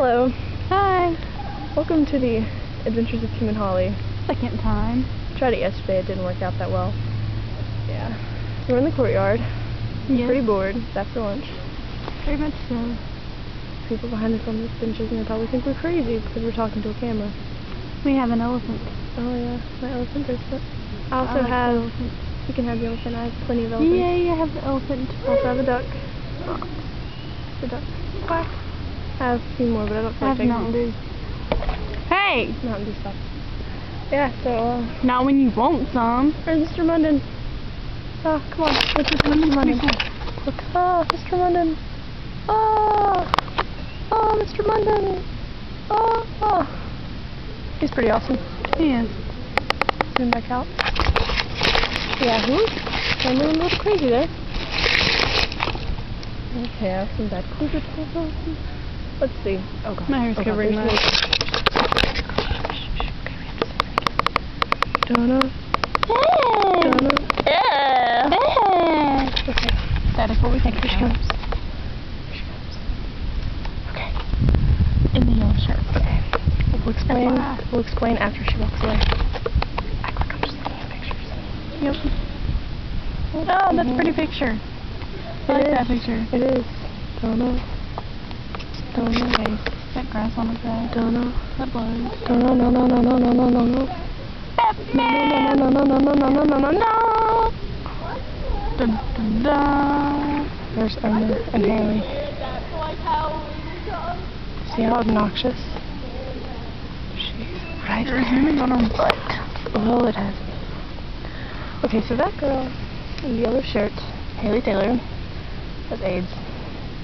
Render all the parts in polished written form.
Hello. Hi. Welcome to the Adventures of Tim and Holly. Second time. Tried it yesterday, it didn't work out that well. Yeah. So we're in the courtyard. Yes. Pretty bored. It's after lunch. Very much so. People behind us on these benches and they probably think we're crazy because we're talking to a camera. We have an elephant. Oh yeah, my elephant bracelet. I also like have, the elephant. you can have the elephant, I have plenty of elephants. Yay, I have the elephant. I also have a duck. The duck. Quack. I have a few more, but I don't feel I like have taking Mountain them. Dew. Hey! Mountain Dew stuff. Yeah, so, Not when you want some. where's Mr. Munden? Oh, come on. Look, Mr. Munden. Look. Oh, Mr. Munden. Oh! Oh, Mr. Munden. Oh! Oh! He's pretty awesome. He is. Zoom back out. Yeah, whoop. I'm moving a little crazy there. Okay, I have some bad closure tools on. Let's see. Oh god. My hair's covering there's that. Donna. Hey! Donna. Yeah. Hey! Okay. Static, what we think Here she about. comes. Here she comes. Okay. In the yellow shirt. Okay. FYI. We'll explain after she walks away. Act like I'm just looking at pictures. Yep. Oh, that's a pretty picture. I like that picture. It is. Donna. Donna. Okay. That grass on the ground. Donna. That blows. Donna. No, no, no, no, no, no, no, no. Batman! No, no, no, no, no, no, no, no, no. Dun, dun, dun. There's Owner and Haley. See how obnoxious? She's right You're zooming on her butt. Well, it has. Okay, so that girl in the yellow shirt, Haley Taylor, has AIDS.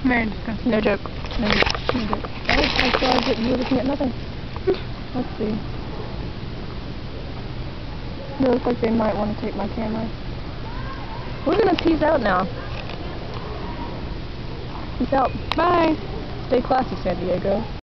Very disgusting. No joke. No joke. No joke. Oh, I realized that you were looking at nothing. Let's see. They look like they might want to take my camera. We're gonna peace out now. Peace out. Bye. Stay classy, San Diego.